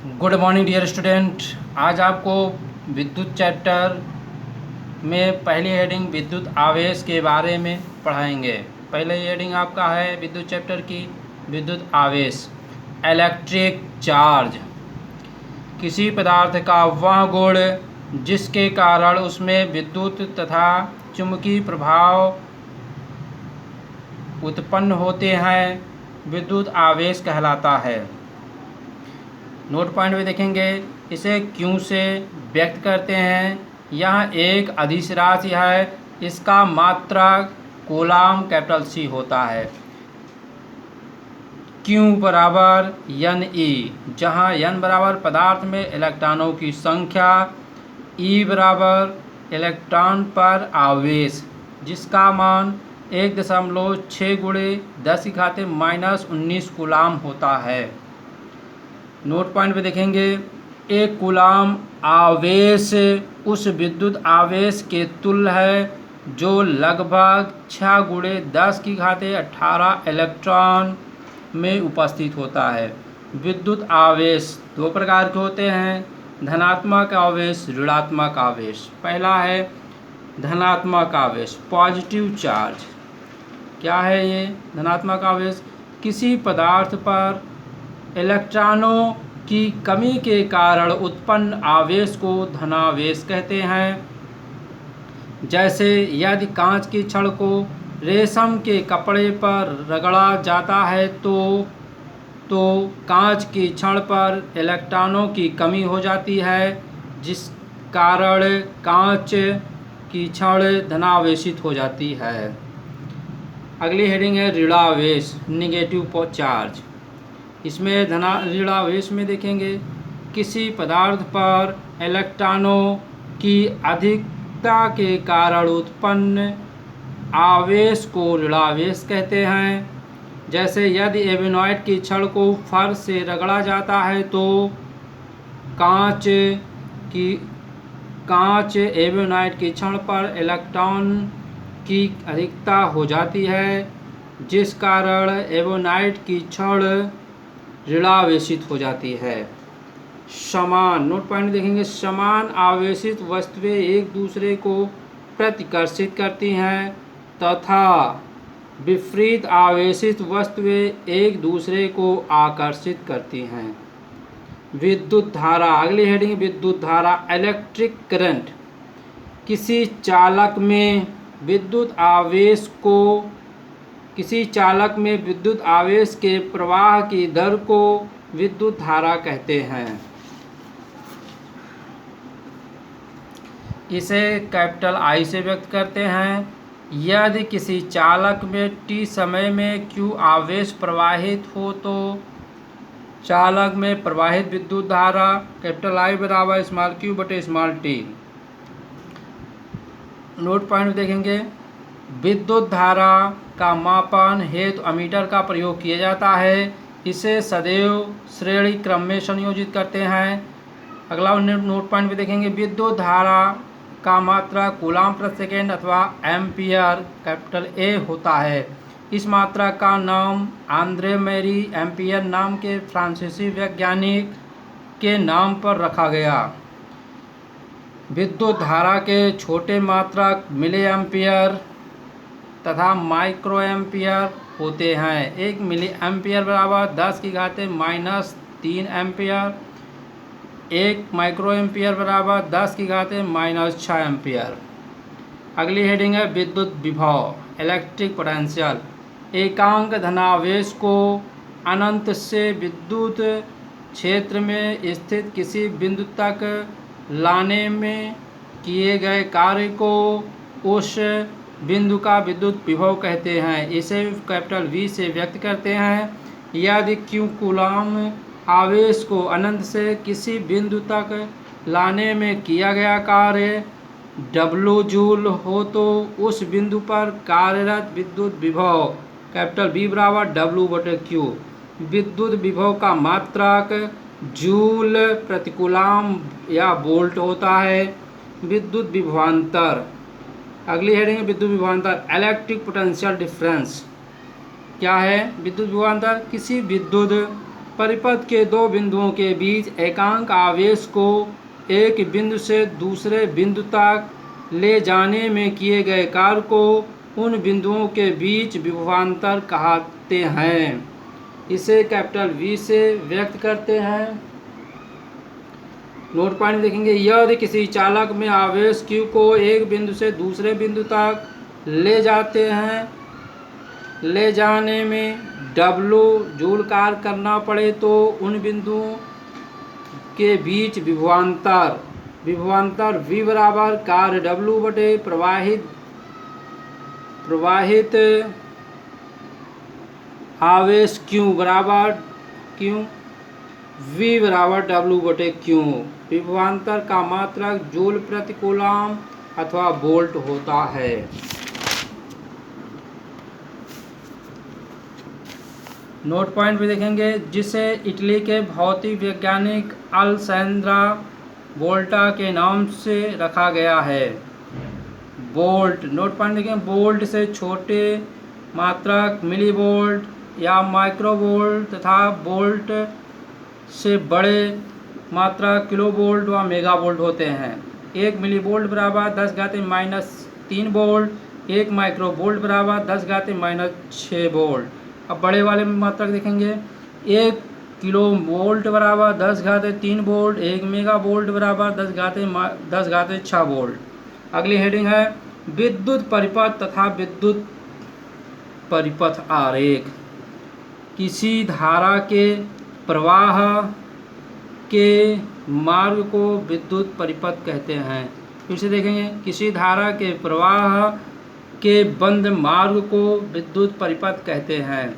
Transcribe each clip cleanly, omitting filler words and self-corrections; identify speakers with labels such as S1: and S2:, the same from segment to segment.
S1: Good morning dear student. आज आपको विद्युत चैप्टर में पहली हेडिंग विद्युत आवेश के बारे में पढ़ाएंगे। पहले हेडिंग आपका है विद्युत चैप्टर की विद्युत आवेश। इलेक्ट्रिक चार्ज किसी पदार्थ का वह गुण जिसके कारण उसमें विद्युत तथा चुंबकीय प्रभाव उत्पन्न होते हैं विद्युत आवेश कहलाता है। नोट पॉइंट में देखेंगे, इसे क्यों से व्यक्त करते हैं। यह एक अदिश राशि है, इसका मात्रक कूलाम कैपिटल सी होता है। Q बराबर एन ई, जहाँ n बराबर पदार्थ में इलेक्ट्रॉनों की संख्या, E बराबर इलेक्ट्रॉन पर आवेश, जिसका मान 1.6 गुणे 10⁻⁻19 कूलाम होता है। नोट पॉइंट पे देखेंगे, एक कूलाम आवेश उस विद्युत आवेश के तुल्य है जो लगभग 6 गुणे 10⁻18 इलेक्ट्रॉन में उपस्थित होता है। विद्युत आवेश दो प्रकार के होते हैं, धनात्मक आवेश, ऋणात्मक आवेश। पहला है धनात्मक आवेश, पॉजिटिव चार्ज। क्या है ये धनात्मक आवेश? किसी पदार्थ पर इलेक्ट्रॉनों की कमी के कारण उत्पन्न आवेश को धनावेश कहते हैं। जैसे यदि कांच की छड़ को रेशम के कपड़े पर रगड़ा जाता है तो कांच की छड़ पर इलेक्ट्रॉनों की कमी हो जाती है, जिस कारण कांच की छड़ धनावेशित हो जाती है। अगली हेडिंग है ऋणावेश, निगेटिव चार्ज। इसमें ऋणावेश में देखेंगे, किसी पदार्थ पर इलेक्ट्रॉनों की अधिकता के कारण उत्पन्न आवेश को ऋणावेश कहते हैं। जैसे यदि एबेनॉइड की छड़ को फर्श से रगड़ा जाता है तो कांच एबेनॉइड की छड़ पर इलेक्ट्रॉन की अधिकता हो जाती है, जिस कारण एबेनॉइड की छड़ ऋणावेशित हो जाती है। समान, नोट पॉइंट देखेंगे, समान आवेशित वस्तुएं एक दूसरे को प्रतिकर्षित करती हैं तथा विपरीत आवेशित वस्तुएं एक दूसरे को आकर्षित करती हैं। विद्युत धारा, अगली हेडिंग विद्युत धारा, इलेक्ट्रिक करंट। किसी चालक में विद्युत आवेश के प्रवाह की दर को विद्युत धारा कहते हैं। इसे कैपिटल I से व्यक्त करते हैं। यदि किसी चालक में t समय में Q आवेश प्रवाहित हो तो चालक में प्रवाहित विद्युत धारा कैपिटल I बराबर स्मॉल q बटे स्मॉल t। नोट पॉइंट देखेंगे, विद्युत धारा का मापन हेतु अमीटर का प्रयोग किया जाता है। इसे सदैव श्रेणी क्रम में संयोजित करते हैं। अगला नोट पॉइंट पे देखेंगे, विद्युत धारा का मात्रा कूलाम प्रति सेकेंड अथवा एम्पियर कैपिटल A होता है। इस मात्रा का नाम आंद्रे मैरी एम्पियर नाम के फ्रांसीसी वैज्ञानिक के नाम पर रखा गया। विद्युत धारा के छोटे मात्रक मिली एम्पियर तथा माइक्रो एम्पियर होते हैं। 1 मिली एम्पियर बराबर 10⁻³ एम्पियर, 1 माइक्रो एम्पियर बराबर 10⁻⁻6 एम्पियर। अगली हेडिंग है विद्युत विभव, इलेक्ट्रिक पोटेंशियल। एकांक धनावेश को अनंत से विद्युत क्षेत्र में स्थित किसी बिंदु तक लाने में किए गए कार्य को उस बिंदु का विद्युत विभव कहते हैं। इसे कैपिटल V से व्यक्त करते हैं। यदि Q कूलाम आवेश को अनंत से किसी बिंदु तक लाने में किया गया कार्य W जूल हो तो उस बिंदु पर कार्यरत विद्युत विभव कैपिटल V बराबर W बटे Q। विद्युत विभव का मात्रक जूल प्रति कूलाम या वोल्ट होता है। विद्युत विभवांतर, अगली हेडिंग विद्युत विभवांतर, इलेक्ट्रिक पोटेंशियल डिफरेंस। क्या है विद्युत विभवांतर? किसी विद्युत परिपथ के दो बिंदुओं के बीच एकांक आवेश को एक बिंदु से दूसरे बिंदु तक ले जाने में किए गए कार्य को उन बिंदुओं के बीच विभवांतर कहते हैं। इसे कैपिटल V से व्यक्त करते हैं। नोट पॉइंट देखेंगे, यदि किसी चालक में आवेश Q को एक बिंदु से दूसरे बिंदु तक ले जाते हैं, ले जाने में W जूल कार्य करना पड़े तो उन बिंदुओं के बीच विभवांतर V बराबर कार्य W बटे प्रवाहित आवेश Q बराबर V बराबर W बटे Q। विभवांतर का मात्रक जूल प्रति कूलम अथवा वोल्ट होता है। नोट पॉइंट भी देखेंगे, जिसे इटली के भौतिक वैज्ञानिक अलेस्सांद्रो वोल्टा के नाम से रखा गया है। वोल्ट, नोट पॉइंट देखें, वोल्ट से छोटे मात्रक मिली वोल्ट या माइक्रो वोल्ट तथा वोल्ट से बड़े मात्रक किलो वोल्ट व मेगा वोल्ट होते हैं। 1 मिली वोल्ट बराबर 10⁻³ वोल्ट, 1 माइक्रो वोल्ट बराबर 10⁻6 वोल्ट। अब बड़े वाले मात्रक देखेंगे, 1 किलो वोल्ट बराबर 10⁻³ वोल्ट, 1 मेगा वोल्ट बराबर 10⁻6 वोल्ट। अगली हेडिंग है विद्युत परिपथ तथा विद्युत परिपथ आरेख। किसी धारा के प्रवाह के मार्ग को विद्युत परिपथ कहते हैं। फिर से देखेंगे, किसी धारा के प्रवाह के बंद मार्ग को विद्युत परिपथ कहते हैं।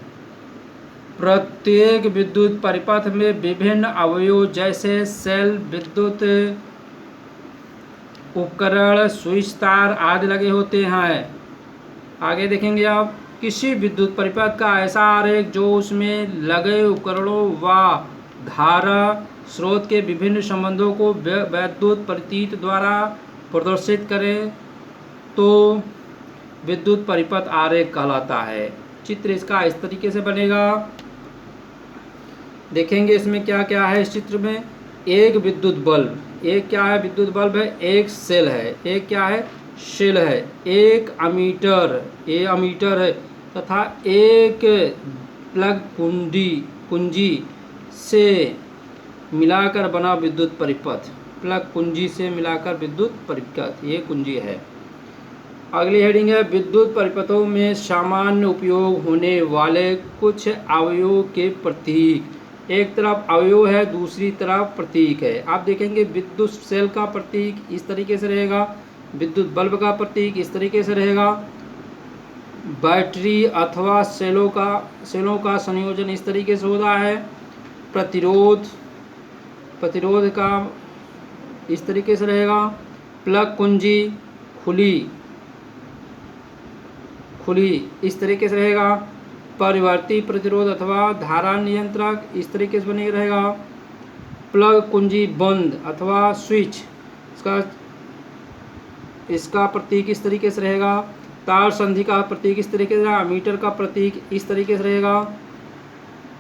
S1: प्रत्येक विद्युत परिपथ में विभिन्न अवयव जैसे सेल, विद्युत उपकरण, स्विच तार आदि लगे होते हैं। आगे देखेंगे आप, किसी विद्युत परिपथ का ऐसा आरेख जो उसमें लगे उपकरणों व धारा स्रोत के विभिन्न संबंधों को वैद्युत प्रतीत द्वारा प्रदर्शित करे तो विद्युत परिपथ आरेख कहलाता है। चित्र इसका इस तरीके से बनेगा। देखेंगे इसमें क्या क्या है। इस चित्र में एक विद्युत बल्ब, एक क्या है, विद्युत बल्ब है, एक सेल है, एक क्या है, सेल है, एक अमीटर, ये अमीटर है तथा एक प्लग कुंजी से मिलाकर बना विद्युत परिपथ। प्लग कुंजी से मिलाकर विद्युत परिपथ, ये कुंजी है। अगली हेडिंग है विद्युत परिपथों में सामान्य उपयोग होने वाले कुछ अवयवों के प्रतीक। एक तरफ अवयव है, दूसरी तरफ प्रतीक है। आप देखेंगे विद्युत सेल का प्रतीक इस तरीके से रहेगा, विद्युत बल्ब का प्रतीक इस तरीके से रहेगा, बैटरी अथवा सेलों का संयोजन इस तरीके से होता है, प्रतिरोध का इस तरीके से रहेगा, प्लग कुंजी खुली इस तरीके से रहेगा, परिवर्ती प्रतिरोध अथवा धारा नियंत्रक इस तरीके से बने रहेगा, प्लग कुंजी बंद अथवा स्विच इसका प्रतीक इस तरीके से रहेगा, तार संधि का प्रतीक इस तरीके से रहेगा, मीटर का प्रतीक इस तरीके से रहेगा,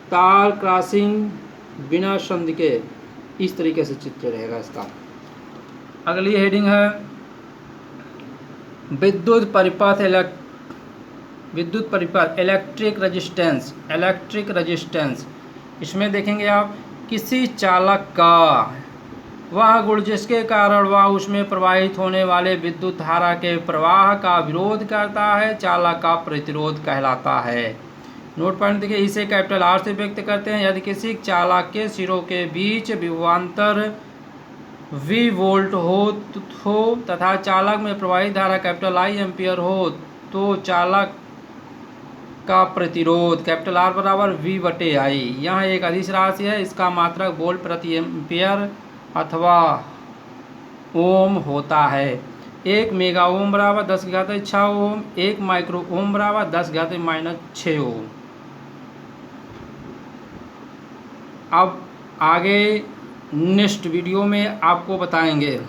S1: तार क्रॉसिंग बिना संधि के इस तरीके से चित्र रहेगा इसका। अगली हेडिंग है विद्युत परिपथ इलेक्ट्रिक रेजिस्टेंस। इसमें देखेंगे आप, किसी चालक का वह गुण जिसके कारण वह उसमें प्रवाहित होने वाले विद्युत धारा के प्रवाह का विरोध करता है, चालक का प्रतिरोध कहलाता है। नोट पॉइंट देखिए, इसे कैपिटल R से व्यक्त करते हैं। यदि किसी चालक के सिरों के बीच विभवांतर V वोल्ट हो तथा चालक में प्रवाहित धारा कैपिटल I एम्पियर हो तो चालक का प्रतिरोध कैपिटल R बराबर V बटे I। यह एक अदिश राशि है, इसका मात्रक वोल्ट प्रति एम्पियर अथवा ओम होता है। 1 मेगा ओम बराबर 10⁻6 ओम, 1 माइक्रो ओम बराबर 10⁻6 ओम। अब आगे नेक्स्ट वीडियो में आपको बताएंगे।